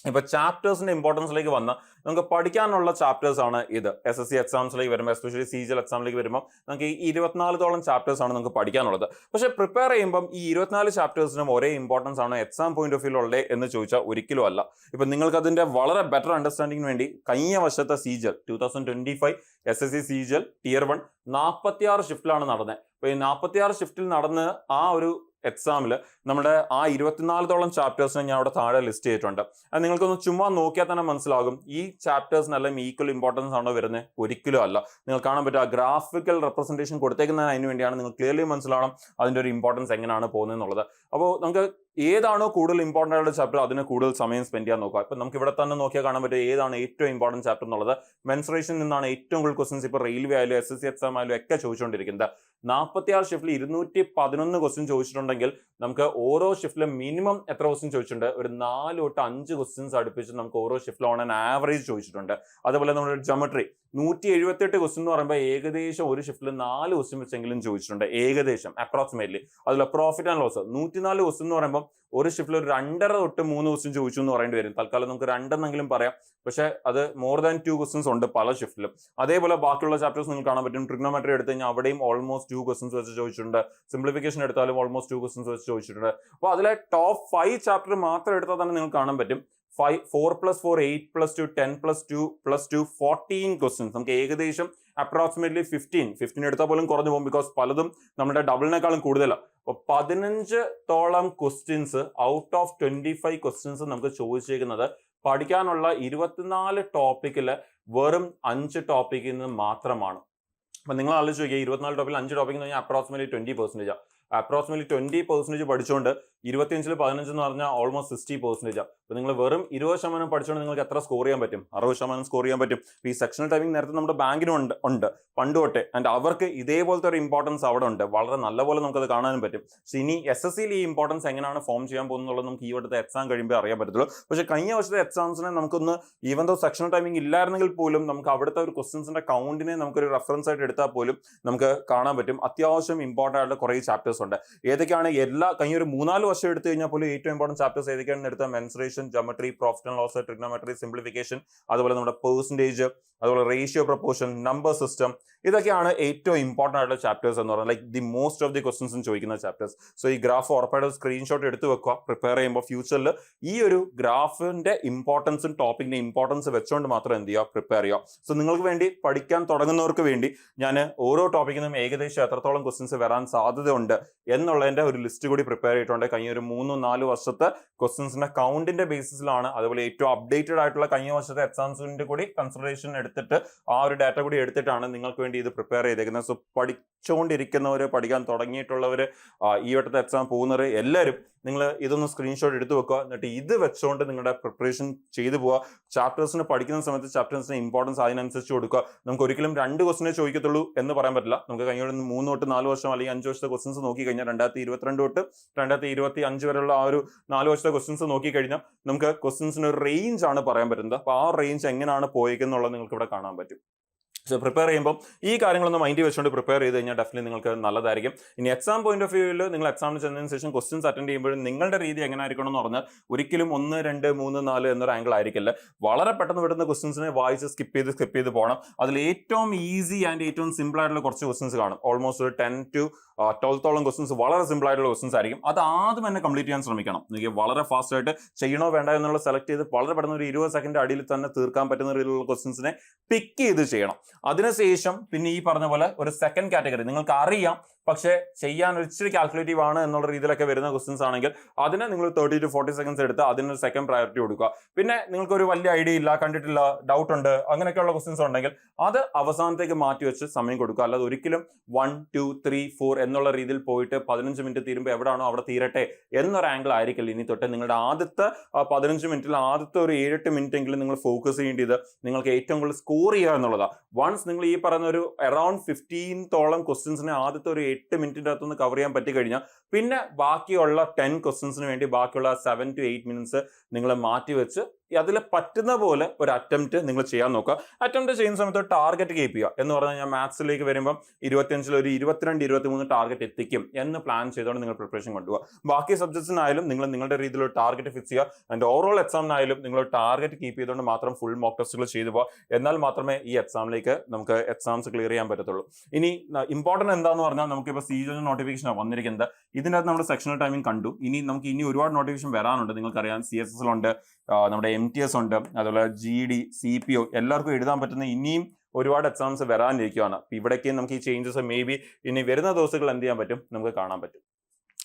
ഇപ്പൊ ചാപ്റ്റേഴ്സിന്റെ ഇമ്പോർട്ടൻസിലേക്ക് വന്ന നമുക്ക് പഠിക്കാനുള്ള ചാപ്റ്റേഴ്സ് ആണ് ഇത്. SSC എക്സാംസിലേക്ക് വരുമ്പോൾ, എസ്പെഷ്യലി CGL എക്സാമിലേക്ക് വരുമ്പോൾ നമുക്ക് ഈ 24 ചാപ്റ്റേഴ്സ് ആണ് നമുക്ക് പഠിക്കാനുള്ളത്. പക്ഷെ പ്രിപ്പയർ ചെയ്യുമ്പോൾ ഈ 24 ചാപ്റ്റേഴ്സിനും ഒരേ ഇമ്പോർട്ടൻസ് ആണ് എക്സാം പോയിന്റ് ഓഫ് വ്യൂ ഉള്ളത് എന്ന് ചോദിച്ചാൽ ഒരിക്കലും അല്ല. ഇപ്പൊ നിങ്ങൾക്ക് അതിന്റെ വളരെ ബെറ്റർ അണ്ടർസ്റ്റാൻഡിങ്ങിന് വേണ്ടി കഴിഞ്ഞ വർഷത്തെ CGL 2025 SSC CGL Tier 1 46 ഷിഫ്റ്റിലാണ് നടന്നത്. അപ്പൊ ഈ 46 ഷിഫ്റ്റിൽ നടന്ന് ആ ഒരു എക്സാമിൽ നമ്മുടെ ആ 24 ചാപ്റ്റേഴ്സിനെ ഞാൻ അവിടെ താഴെ ലിസ്റ്റ് ചെയ്തിട്ടുണ്ട്. അത് നിങ്ങൾക്കൊന്ന് ചുമ്മാ നോക്കിയാൽ തന്നെ മനസ്സിലാകും ഈ ചാപ്റ്റേഴ്സിനെല്ലാം ഈക്വൽ ഇമ്പോർട്ടൻസ് ആണോ വരുന്നത്, ഒരിക്കലും അല്ല. നിങ്ങൾ കാണാൻ പറ്റും ആ ഗ്രാഫിക്കൽ റെപ്രസെന്റേഷൻ കൊടുത്തേക്കുന്നതിന് അതിന് വേണ്ടിയാണ്. നിങ്ങൾ ക്ലിയർലി മനസ്സിലാവണം അതിന്റെ ഒരു ഇമ്പോർട്ടൻസ് എങ്ങനെയാണ് പോകുന്നത് എന്നുള്ളത്. അപ്പോൾ നമുക്ക് ഏതാണോ കൂടുതൽ ഇമ്പോർട്ടൻ്റ് ആയിട്ടുള്ള ചാപ്റ്റർ അതിന് കൂടുതൽ സമയം സ്പെൻഡ് ചെയ്യാൻ നോക്കുക. ഇപ്പം നമുക്ക് ഇവിടെ തന്നെ നോക്കിയാൽ കാണാൻ പറ്റും ഏതാണ് ഏറ്റവും ഇമ്പോർട്ടൻറ്റ് ചാപ്റ്റർ എന്നുള്ളത്. മെൻസ്ട്രേഷനിൽ നിന്നാണ് ഏറ്റവും കൂടുതൽ ക്വസ്റ്റൻസ് ഇപ്പോൾ റെയിൽവേ ആയാലും SSC എക്സാം ആയാലും ഒക്കെ ചോദിച്ചുകൊണ്ടിരിക്കുന്നത്. 46 ഷിഫ്റ്റിൽ 211 ക്വസ്റ്റ്യൻ ചോദിച്ചിട്ടുണ്ടെങ്കിൽ നമുക്ക് ഓരോ ഷിഫ്റ്റിലും മിനിമം എത്ര ക്വസ്റ്റ്യൻ ചോദിച്ചിട്ടുണ്ട്, ഒരു 4 തൊട്ട് 5 ക്വസ്റ്റ്യൻസ് അടുപ്പിച്ച് നമുക്ക് ഓരോ ഷിഫ്റ്റിൽ ഓൺ ആൻ ആവറേജ് ചോദിച്ചിട്ടുണ്ട്. അതുപോലെ നമ്മുടെ ജോമെട്രി 178 ക്വസ്റ്റ്യൻ എന്ന് പറയുമ്പോൾ ഏകദേശം ഒരു ഷിഫ്റ്റിൽ 4 ക്വസ്റ്റ്യൻ വെച്ചെങ്കിലും ചോദിച്ചിട്ടുണ്ട്, ഏകദേശം അപ്രോക്സിമേറ്റ്ലി. അതുപോലെ പ്രോഫിറ്റ് ആൻഡ് ലോസ് 104 ക്വസ്റ്റ്യൻ എന്ന് പറയുമ്പോൾ ഒരു ഷിഫ്റ്റിൽ ഒരു 2.5 തൊട്ട് 3 ക്വസ്റ്റ്യൻ ചോദിച്ചു എന്ന് പറയേണ്ടി വരും. തൽക്കാലം നമുക്ക് 2 എന്നെങ്കിലും പറയാം. പക്ഷെ അത് മോർ ദാൻ 2 ക്വസ്റ്റ്യൻസ് ഉണ്ട് പല ഷിഫ്റ്റിലും. അതേപോലെ ബാക്കിയുള്ള ചാപ്റ്റേഴ്സ് നിങ്ങൾക്ക് കാണാൻ പറ്റും. ട്രിഗ്നോമെട്രി എടുത്തു കഴിഞ്ഞാൽ അവിടെയും ഓൾമോസ്റ്റ് 2 ക്വസ്റ്റ്യൻസ് വെച്ച് ചോദിച്ചിട്ടുണ്ട്. സിംപ്ലിഫിക്കേഷൻ എടുത്താലും ഓൾമോസ്റ്റ് 2 ക്വസ്റ്റ്യൻസ് വെച്ച് ചോദിച്ചിട്ടുണ്ട്. അപ്പോൾ അതിലെ ടോപ്പ് 5 ചാപ്റ്റർ മാത്രം എടുത്താൽ തന്നെ നിങ്ങൾക്ക് കാണാൻ പറ്റും 4+4 8+2 10+2 14 ക്വസ്റ്റ്യൻസ്. നമുക്ക് ഏകദേശം അപ്രോക്സിമേറ്റ്ലി 15 എടുത്താൽ പോലും കുറഞ്ഞു പോകും. ബിക്കോസ് പലതും നമ്മുടെ ഡബിളിനേക്കാളും കൂടുതലാണ്. അപ്പോൾ 15 ക്വസ്റ്റ്യൻസ് ഔട്ട് ഓഫ് 25 ക്വസ്റ്റ്യൻസ് നമുക്ക് ചോദിച്ചേക്കുന്നത് പഠിക്കാനുള്ള 24 ടോപ്പിക്കിൽ വെറും 5 ടോപ്പിക്കിൽ നിന്ന് മാത്രമാണ്. അപ്പം നിങ്ങൾ ആലോചിച്ച് നോക്കിയാൽ 24 ടോപ്പിൽ 5 ടോപ്പിക് എന്ന് പറഞ്ഞാൽ അപ്രോക്സിമേറ്റ്ലി 20%. അപ്രോക്സിമേറ്റ്ലി 20% പഠിച്ചുകൊണ്ട് 25-ൽ 15 എന്ന് പറഞ്ഞാൽ ഓൾമോസ്റ്റ് 60%. അപ്പോൾ നിങ്ങൾ വെറും 20% പഠിച്ചുകൊണ്ട് നിങ്ങൾക്ക് എത്ര സ്കോർ ചെയ്യാൻ പറ്റും? 60% സ്കോർ ചെയ്യാൻ പറ്റും. ഈ സെക്ഷണൽ ടൈമിംഗ് നേരത്തെ നമ്മുടെ ബാങ്കിനും ഉണ്ട് പണ്ട് തൊട്ടേ. ആൻഡ് അവർക്ക് ഇതേപോലത്തെ ഒരു ഇമ്പോർട്ടൻസ് അവിടെ ഉണ്ട്. വളരെ നല്ലപോലെ നമുക്കത് കാണാനും പറ്റും. പക്ഷേ ഇനി SSCയിൽ ഈ ഇമ്പോർട്ടൻസ് എങ്ങനെയാണ് ഫോം ചെയ്യാൻ പോകുന്നുള്ളത് നമുക്ക് ഈ വട്ടത്തെ എക്സാം കഴിയുമ്പോൾ അറിയാൻ പറ്റത്തുള്ളൂ. പക്ഷേ കഴിഞ്ഞ വർഷത്തെ എക്സാംസിനെ നമുക്കൊന്ന് ഈവൻ ദോ സെക്ഷണൽ ടൈമിംഗ് ഇല്ലായിരുന്നെങ്കിൽ പോലും നമുക്ക് അവിടുത്തെ ഒരു ക്വസ്റ്റ്യൻസിന്റെ കൗണ്ടിനെ നമുക്കൊരു റെഫറൻസ് ആയിട്ട് എടുത്താൽ പോലും നമുക്ക് കാണാൻ പറ്റും അത്യാവശ്യം ഇമ്പോർട്ടൻ്റ് ആയിട്ടുള്ള കുറേ ചാപ്റ്റേഴ്സ് ഉണ്ട്. ഏതൊക്കെയാണ് കഴിഞ്ഞ ഒരു 3-4 വർഷം എടുത്തു കഴിഞ്ഞാൽ പോലും ഏറ്റവും ഇമ്പോർട്ടൻറ്റ് ചാപ്റ്റേഴ്സ് ഏതൊക്കെയാണെന്ന് എടുത്താൽ mensuration, geometry, profit and loss, trigonometry, simplification, അതുപോലെ നമ്മുടെ പെർസെൻറ്റേജ്, അതുപോലെ റേഷ്യോ പ്രൊപ്പോർഷൻ, നമ്പർ സിസ്റ്റം, ഇതൊക്കെയാണ് ഏറ്റവും ഇമ്പോർട്ടൻ്റ് ആയിട്ടുള്ള ചാപ്റ്റേഴ്സ് എന്ന് പറയുന്നത്. Like the most of the ക്വസ്റ്റൻസും ചോദിക്കുന്ന ചാപ്റ്റേഴ്സ്. സോ ഈ ഗ്രാഫ് ഉറപ്പായിട്ട് സ്ക്രീൻഷോട്ട് എടുത്ത് വെക്കുക. പ്രിപ്പയർ ചെയ്യുമ്പോൾ ഫ്യൂച്ചറിൽ ഈ ഒരു ഗ്രാഫിന്റെ ഇമ്പോർട്ടൻസും ടോപ്പിക്കിന്റെ ഇമ്പോർട്ടൻസ് വെച്ചുകൊണ്ട് മാത്രം എന്ത് ചെയ്യുക, പ്രിപ്പയർ ചെയ്യുക. സോ നിങ്ങൾക്ക് വേണ്ടി പഠിക്കാൻ തുടങ്ങുന്നവർക്ക് വേണ്ടി ഞാൻ ഓരോ ടോപ്പിക്കിൽ നിന്നും ഏകദേശം എത്രത്തോളം ക്വസ്റ്റൻസ് വരാൻ സാധ്യതയുണ്ട് എന്നുള്ളതിന്റെ ഒരു ലിസ്റ്റ് കൂടി പ്രിപ്പയർ ചെയ്തിട്ടുണ്ട്. കഴിഞ്ഞ ഒരു 3-4 വർഷത്തെ ക്വസ്റ്റൻസിന്റെ കൗണ്ടിന്റെ ബേസിസിലാണ്. അതുപോലെ ഏറ്റവും അപ്ഡേറ്റഡ് ആയിട്ടുള്ള കഴിഞ്ഞ വർഷത്തെ എക്സാംസിന്റെ കൂടി കൺസിഡറേഷൻ എടുത്തിട്ട് ആ ഒരു ഡാറ്റ കൂടി എടുത്തിട്ടാണ് നിങ്ങൾക്ക് വേണ്ടി ഇത് പ്രിപ്പയർ ചെയ്തേക്കുന്നത്. സോ പഠിച്ചുകൊണ്ടിരിക്കുന്നവർ, പഠിക്കാൻ തുടങ്ങിയിട്ടുള്ളവർ, ഈ വട്ടത്തെ എക്സാം പോകുന്നവർ എല്ലാവരും നിങ്ങൾ ഇതൊന്ന് സ്ക്രീൻഷോട്ട് എടുത്ത് വെക്കുക. എന്നിട്ട് ഇത് വെച്ചുകൊണ്ട് നിങ്ങളുടെ പ്രിപ്പറേഷൻ ചെയ്തു പോവുക. ചാപ്റ്റേഴ്സിന് പഠിക്കുന്ന സമയത്ത് ചാപ്റ്റേഴ്സിന് ഇമ്പോർട്ടൻസ് അതിനനുസരിച്ച് കൊടുക്കുക. നമുക്ക് ഒരിക്കലും 2 ക്വസ്റ്റിനെ ചോദിക്കത്തുള്ളൂ എന്ന് പറയാൻ പറ്റില്ല. നമുക്ക് കഴിഞ്ഞ 3 തൊട്ട് 4 വർഷം അല്ലെങ്കിൽ 5 വർഷത്തെ ക്വസ്റ്റൻസ് നോക്കി കഴിഞ്ഞാൽ 2022 തൊട്ട് 2025 വരെയുള്ള ആ ഒരു 4 വർഷത്തെ ക്വസ്റ്റൻസ് നോക്കി കഴിഞ്ഞാൽ നമുക്ക് ക്വസ്റ്റൻസിന് ഒരു റേഞ്ച് ആണ് പറയാൻ പറ്റുന്നത്. അപ്പോൾ ആ റേഞ്ച് എങ്ങനെയാണ് പോയേക്കുന്നുള്ളത് നിങ്ങൾക്ക് ഇവിടെ കാണാൻ പറ്റും. സോ പ്രിപ്പയർ ചെയ്യുമ്പോൾ ഈ കാര്യങ്ങളൊന്നും മൈൻഡിൽ വെച്ചുകൊണ്ട് പ്രിപ്പയർ ചെയ്ത് കഴിഞ്ഞാൽ ഡെഫിനറ്റ്ലി നിങ്ങൾക്ക് നല്ലതായിരിക്കും. ഇനി എക്സാം പോയിന്റ് ഓഫ് വ്യൂവിൽ നിങ്ങൾ എക്സാമിന് ചെന്നതിന് ശേഷം ക്വസ്റ്റൻസ് അറ്റൻഡ് ചെയ്യുമ്പോഴും നിങ്ങളുടെ രീതി എങ്ങനെ ആയിരിക്കണം എന്ന് പറഞ്ഞാൽ ഒരിക്കലും 1, 2, 3, 4 എന്നൊരു ആംഗിൾ ആയിരിക്കില്ല. വളരെ പെട്ടെന്ന് വിടുന്ന ക്വസ്റ്റൻസിനെ വായിച്ച് സ്കിപ്പ് ചെയ്ത് പോകണം. അതിൽ ഏറ്റവും ഈസി ആൻഡ് ഏറ്റവും സിമ്പിൾ ആയിട്ടുള്ള കുറച്ച് ക്വസ്റ്റൻസ് കാണും. ഓൾമോസ്റ്റ് ഒരു 10 to 12 ക്വസ്റ്റൻസ് വളരെ സിമ്പിൾ ആയിട്ടുള്ള ക്വസ്റ്റൻസ് ആയിരിക്കും. അത് ആദ്യം തന്നെ കംപ്ലീറ്റ് ചെയ്യാൻ ശ്രമിക്കണം. നിങ്ങൾക്ക് വളരെ ഫാസ്റ്റ് ആയിട്ട് ചെയ്യണോ വേണ്ട എന്നുള്ള സെലക്ട് ചെയ്ത് വളരെ പെട്ടെന്ന് ഒരു 20 സെക്കൻഡ് അടിയിൽ തന്നെ തീർക്കാൻ പറ്റുന്ന രീതിയിലുള്ള ക്വസ്റ്റൻസിനെ പിക്ക് ചെയ്ത് ചെയ്യണം. അതിനുശേഷം പിന്നെ ഈ പറഞ്ഞ പോലെ ഒരു സെക്കൻഡ് കാറ്റഗറി നിങ്ങൾക്ക് അറിയാം പക്ഷെ ചെയ്യാൻ ഇച്ചിരി കാൽക്കുലേറ്റീവ് ആണ് എന്നുള്ള രീതിയിലൊക്കെ വരുന്ന ക്വസ്റ്റൻസ് ആണെങ്കിൽ അതിനെ നിങ്ങൾ 30 to 40 സെക്കൻഡ്സ് എടുത്ത് അതിനൊരു സെക്കൻഡ് പ്രയോറിറ്റി കൊടുക്കുക. പിന്നെ നിങ്ങൾക്കൊരു വലിയ ഐഡിയ ഇല്ല, കണ്ടിട്ടില്ല, ഡൗട്ട് ഉണ്ട്, അങ്ങനെയൊക്കെയുള്ള ക്വസ്റ്റൻസ് ഉണ്ടെങ്കിൽ അത് അവസാനത്തേക്ക് മാറ്റി വെച്ച് സമയം കൊടുക്കുക. അല്ലാതെ ഒരിക്കലും 1, 2, 3, 4 എന്നുള്ള രീതിയിൽ പോയിട്ട് 15 മിനിറ്റ് തീരുമ്പോൾ എവിടെയാണോ അവിടെ തീരട്ടെ എന്നൊരു ആംഗിൾ ആയിരിക്കില്ല. ഇനി തൊട്ട് നിങ്ങളുടെ ആദ്യത്തെ 15 മിനിറ്റിൽ ആദ്യത്തെ ഒരു 7-8 മിനിറ്റ് എങ്കിലും നിങ്ങൾ ഫോക്കസ് ചെയ്യേണ്ടത് നിങ്ങൾക്ക് ഏറ്റവും കൂടുതൽ സ്കോർ ചെയ്യുക എന്നുള്ളതാണ്. വൺസ് നിങ്ങൾ ഈ പറയുന്ന ഒരു അറൌണ്ട് 15ഓളം ക്വസ്റ്റൻസിനെ ആദ്യത്തെ ഒരു 8 മിനിറ്റിന്റെ അകത്തുനിന്ന് കവർ ചെയ്യാൻ പറ്റി കഴിഞ്ഞാൽ പിന്നെ ബാക്കിയുള്ള 10 ക്വസ്റ്റൻസിന് വേണ്ടി ബാക്കിയുള്ള 7 to 8 മിനിറ്റ്സ് നിങ്ങൾ മാറ്റി വെച്ച് അതിൽ പറ്റുന്ന പോലെ ഒരു അറ്റംപ്റ്റ് നിങ്ങൾ ചെയ്യാൻ നോക്കുക. അറ്റംപ്റ്റ് ചെയ്യുന്ന സമയത്ത് ടാർഗറ്റ് കീപ്പ് ചെയ്യുക എന്ന് പറഞ്ഞാൽ ഞാൻ മാത്സിലേക്ക് വരുമ്പോൾ 25-ൽ ഒരു 22-23 ടാർഗറ്റ് എത്തിക്കും എന്ന് പ്ലാൻ ചെയ്തുകൊണ്ട് നിങ്ങൾ പ്രിപ്പറേഷൻ കൊണ്ടുപോകുക. ബാക്കി സബ്ജക്ട്സിനായാലും നിങ്ങൾ നിങ്ങളുടെ രീതിയിലുള്ള ടാർഗറ്റ് ഫിക്സ് ചെയ്യുക. ആൻഡ് ഓവറോൾ എക്സാമിനായാലും നിങ്ങൾ ടാർഗറ്റ് കീപ്പ് ചെയ്തുകൊണ്ട് മാത്രം ഫുൾ മോക്ക് ടെസ്റ്റുകൾ ചെയ്തു പോകുക. എന്നാൽ മാത്രമേ ഈ എക്സാമിലേക്ക് നമുക്ക് എക്സാംസ് ക്ലിയർ ചെയ്യാൻ പറ്റത്തുള്ളൂ. ഇനി ഇമ്പോർട്ടൻ്റ് എന്താന്ന് പറഞ്ഞാൽ നമുക്കിപ്പോൾ CGL നോട്ടിഫിക്കേഷൻ വന്നിരിക്കുന്നത്. ഇതിനകത്ത് നമ്മുടെ സെക്ഷണൽ ടൈമിംഗ് കണ്ടു. നമുക്ക് ഒരുപാട് നോട്ടിഫിക്കേഷൻ വരാനുണ്ട്. നിങ്ങൾക്കറിയാം CSS ഉണ്ട്, നമ്മുടെ MTS ഉണ്ട്, അതുപോലെ GD, CPO എല്ലാവർക്കും എഴുതാൻ പറ്റുന്ന ഇനിയും ഒരുപാട് എക്സാംസ് വരാനിരിക്കുകയാണ്. ഇവിടേക്ക് നമുക്ക് ഈ ചേഞ്ചസ് മേ ബി ഇനി വരുന്ന ദിവസങ്ങൾ എന്ത് ചെയ്യാൻ പറ്റും, നമുക്ക് കാണാൻ പറ്റും.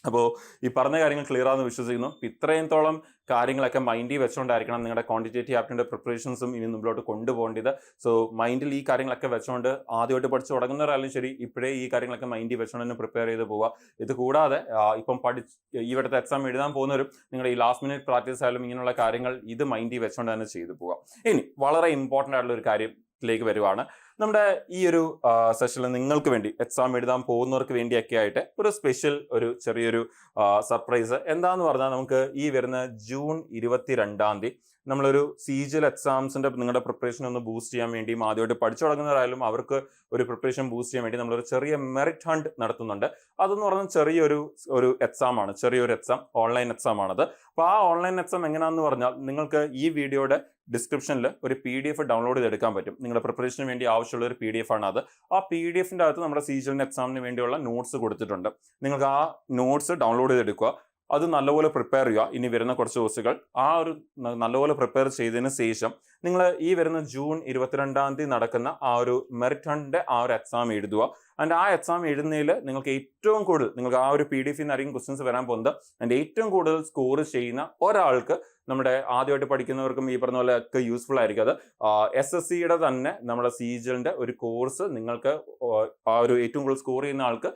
അപ്പോൾ ഈ പറഞ്ഞ കാര്യങ്ങൾ ക്ലിയർ ആണെന്ന് വിശ്വസിക്കുന്നു. ഇത്രത്തോളം കാര്യങ്ങളൊക്കെ മൈൻഡിൽ വെച്ചുകൊണ്ടായിരിക്കണം നിങ്ങളുടെ ക്വാണ്ടിറ്റേറ്റീവ് ആപ്റ്റിൻ്റെ പ്രിപ്പറേഷൻസും ഇനി മുമ്പോട്ട് കൊണ്ടുപോകേണ്ടത്. സോ മൈൻഡിൽ ഈ കാര്യങ്ങളൊക്കെ വെച്ചുകൊണ്ട് ആദ്യമായിട്ട് പഠിച്ച് തുടങ്ങുന്നവരായാലും ശരി ഇപ്പോഴേ ഈ കാര്യങ്ങളൊക്കെ മൈൻഡിൽ വെച്ചുകൊണ്ട് തന്നെ പ്രിപ്പയർ ചെയ്ത് പോവുക. ഇത് കൂടാതെ ഇപ്പം ഈ ഇവിടുത്തെ എക്സാം എഴുതാൻ പോകുന്നവരും നിങ്ങളുടെ ഈ ലാസ്റ്റ് മിനിറ്റ് പ്രാക്ടീസ് ആയാലും ഇങ്ങനെയുള്ള കാര്യങ്ങൾ ഇത് മൈൻഡിൽ വെച്ചുകൊണ്ട് തന്നെ ചെയ്തു പോവുക. ഇനി വളരെ ഇമ്പോർട്ടൻ്റ് ആയിട്ടുള്ള ഒരു കാര്യത്തിലേക്ക് വരുവാണ്. നമ്മുടെ ഈ ഒരു സെഷനിൽ നിങ്ങൾക്ക് വേണ്ടി എക്സാം എഴുതാൻ പോകുന്നവർക്ക് വേണ്ടിയൊക്കെ ആയിട്ട് ഒരു സ്പെഷ്യൽ ഒരു ചെറിയൊരു സർപ്രൈസ് എന്താന്ന് പറഞ്ഞാൽ നമുക്ക് ഈ വരുന്ന ജൂൺ 22 നമ്മളൊരു CGL എക്സാംസിന്റെ നിങ്ങളുടെ പ്രിപ്പറേഷൻ ഒന്ന് ബൂസ്റ്റ് ചെയ്യാൻ വേണ്ടിയും ആദ്യമായിട്ട് പഠിച്ചു തുടങ്ങുന്നവരായാലും അവർക്ക് ഒരു പ്രിപ്പറേഷൻ ബൂസ്റ്റ് ചെയ്യാൻ വേണ്ടി നമ്മളൊരു ചെറിയ മെറിറ്റ് ഹണ്ട് നടത്തുന്നുണ്ട്. അതെന്ന് പറഞ്ഞാൽ ചെറിയൊരു എക്സാം ആണ്, ചെറിയൊരു എക്സാം, ഓൺലൈൻ എക്സാം ആണത്. അപ്പോൾ ആ ഓൺലൈൻ എക്സാം എങ്ങനെയാണെന്ന് പറഞ്ഞാൽ നിങ്ങൾക്ക് ഈ വീഡിയോയുടെ ഡിസ്ക്രിപ്ഷനിൽ ഒരു PDF ഡൗൺലോഡ് ചെയ്തെടുക്കാൻ പറ്റും. നിങ്ങളുടെ പ്രിപ്പറേഷന് വേണ്ടി ആവശ്യമുള്ള ഒരു PDF ആണ് അത്. ആ PDFന്റെ അകത്ത് നമ്മുടെ CGL എക്സാമിന് വേണ്ടിയുള്ള നോട്ട്സ് കൊടുത്തിട്ടുണ്ട്. നിങ്ങൾക്ക് ആ നോട്ട്സ് ഡൗൺലോഡ് ചെയ്തെടുക്കുക. അത് നല്ലപോലെ പ്രിപ്പയർ ചെയ്യുക. ഇനി വരുന്ന കുറച്ച് ദിവസങ്ങൾ ആ ഒരു നല്ലപോലെ പ്രിപ്പയർ ചെയ്തതിന് ശേഷം നിങ്ങൾ ഈ വരുന്ന ജൂൺ 22 നടക്കുന്ന ആ ഒരു മെറിറ്റ് ഹണ്ടിന്റെ ആ ഒരു എക്സാം എഴുതുക. ആൻഡ് ആ എക്സാം എഴുതുന്നതിൽ നിങ്ങൾക്ക് ഏറ്റവും കൂടുതൽ നിങ്ങൾക്ക് ആ ഒരു PDF നിന്നായിരിക്കും ക്വസ്റ്റ്യൻസ് വരാൻ പോകുന്നത്. ആൻഡ് ഏറ്റവും കൂടുതൽ സ്കോർ ചെയ്യുന്ന ഒരാൾക്ക് നമ്മുടെ ആദ്യമായിട്ട് പഠിക്കുന്നവർക്കും ഈ പറഞ്ഞ പോലെ ഒക്കെ യൂസ്ഫുൾ ആയിരിക്കും. അത് SSCയുടെ തന്നെ നമ്മുടെ CGLന്റെ ഒരു കോഴ്സ് നിങ്ങൾക്ക് ആ ഒരു ഏറ്റവും കൂടുതൽ സ്കോർ ചെയ്യുന്ന ആൾക്ക്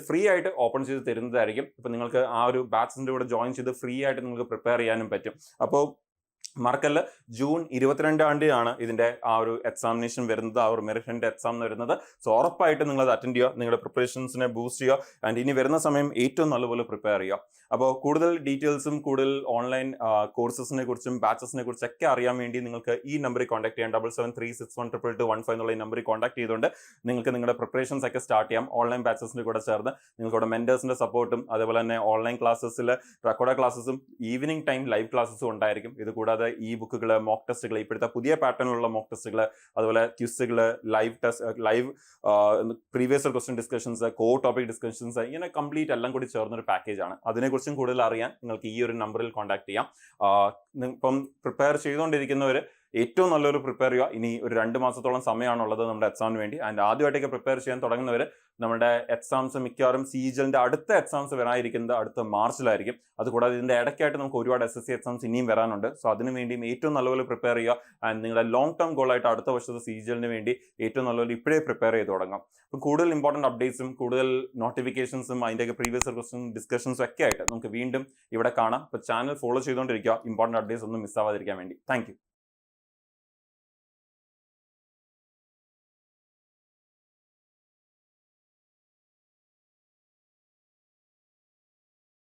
ഫ്രീ ആയിട്ട് ഓപ്പൺ ചെയ്ത് തരുന്നതായിരിക്കും. ഇപ്പം നിങ്ങൾക്ക് ആ ഒരു ബാച്ചിന്റെ കൂടെ ജോയിൻ ചെയ്ത് ഫ്രീ ആയിട്ട് നിങ്ങൾക്ക് പ്രിപ്പയർ ചെയ്യാനും പറ്റും. അപ്പോൾ മറക്കല്ല, ജൂൺ 22 ഇതിന്റെ ആ ഒരു എക്സാമിനേഷൻ വരുന്നത്, ആ ഒരു മെറിറ്റ് എക്സാം വരുന്നത്. സോ ഉറപ്പായിട്ട് നിങ്ങൾ അത് അറ്റൻഡ് ചെയ്യുക, നിങ്ങളുടെ പ്രിപ്പറേഷൻസിനെ ബൂസ്റ്റ് ചെയ്യുക. ആൻഡ് ഇനി വരുന്ന സമയം ഏറ്റവും നല്ലപോലെ പ്രിപ്പയർ ചെയ്യുക. അപ്പോൾ കൂടുതൽ ഡീറ്റെയിൽസും കൂടുതൽ ഓൺലൈൻ കോഴ്സസിനെ കുറിച്ചും ബാച്ചസിനെ കുറിച്ചൊക്കെ അറിയാൻ വേണ്ടി നിങ്ങൾക്ക് ഈ നമ്പറിൽ കോൺടാക്ട് ചെയ്യാം. 7736122215 എന്നുള്ള ഈ നമ്പറിൽ കോൺടാക്ട് ചെയ്തുകൊണ്ട് നിങ്ങൾക്ക് നിങ്ങളുടെ പ്രിപ്പറേഷൻസ് ഒക്കെ സ്റ്റാർട്ട് ചെയ്യാം. ഓൺലൈൻ ബാച്ചസിന്റെ കൂടെ ചേർന്ന് നിങ്ങൾക്കവിടെ മെന്റേഴ്സിന്റെ സപ്പോർട്ടും അതുപോലെ തന്നെ ഓൺലൈൻ ക്ലാസ്സസിൽ റെക്കോർഡ് ക്ലാസ്സസും ഈവനിങ് ടൈം ലൈവ് ക്ലാസ്സസും ഉണ്ടായിരിക്കും. ഇത് കൂടാതെ നമ്മുടെ ഈ ബുക്കുകൾ, മോക്ക് ടെസ്റ്റുകൾ, ഇപ്പോഴത്തെ പുതിയ പാറ്റേണിലുള്ള മോക്ക് ടെസ്റ്റുകൾ, അതുപോലെ ക്വിസുകൾ, live previous question discussions, topic discussions, ഇങ്ങനെ കംപ്ലീറ്റ് എല്ലാം കൂടി ചേർന്നൊരു പാക്കേജ് ആണ്. അതിനെക്കുറിച്ചും കൂടുതൽ അറിയാൻ നിങ്ങൾക്ക് ഈ ഒരു നമ്പറിൽ കോൺടാക്ട് ചെയ്യാം. ഇപ്പം പ്രിപ്പയർ ചെയ്തുകൊണ്ടിരിക്കുന്നവർ ഏറ്റവും നല്ലൊരു പ്രിപ്പയർ ചെയ്യുക. ഇനി ഒരു 2 മാസത്തോളം സമയമാണുള്ളത് നമ്മുടെ എക്സാമിന് വേണ്ടി. ആൻഡ് ആദ്യമായിട്ടൊക്കെ പ്രിപ്പയർ ചെയ്യാൻ തുടങ്ങുന്നവർ നമ്മുടെ എക്സാംസ് മിക്കവാറും സീജലിന്റെ അടുത്ത എക്സാംസ് വരാനിരിക്കുന്നത് അടുത്ത മാർച്ചിലായിരിക്കും. അതുകൂടാതെ ഇതിന്റെ ഇടയ്ക്കായിട്ട് നമുക്ക് ഒരുപാട് SSC എക്സാംസ് ഇനിയും വരാനുണ്ട്. സോ അതിനു വേണ്ടിയും ഏറ്റവും നല്ലപോലെ പ്രിപ്പയർ ചെയ്യുക. ആൻഡ് നിങ്ങളുടെ ലോങ് ടേം ഗോളായിട്ട് അടുത്ത വർഷത്തെ സീജലിന് വേണ്ടി ഏറ്റവും നല്ലപോലെ ഇപ്പോഴേ പ്രിപ്പയർ ചെയ്ത് തുടങ്ങാം. അപ്പം കൂടുതൽ ഇമ്പോർട്ടൻറ്റ് അപ്ഡേറ്റ്സും കൂടുതൽ നോട്ടിഫിക്കേഷൻസും അതിൻ്റെയൊക്കെ പ്രീവിയസ് ക്വസ്റ്റ്യൻ ഡിസ്കഷൻസും ഒക്കെ ആയിട്ട് നമുക്ക് വീണ്ടും ഇവിടെ കാണാം. അപ്പോൾ ചാനൽ ഫോളോ ചെയ്തുകൊണ്ടിരിക്കുക, ഇമ്പോർട്ടൻറ്റ് അപ്ഡേറ്റ്സ് ഒന്നും മിസ്സാവാതിരിക്കാൻ വേണ്ടി. Thank you.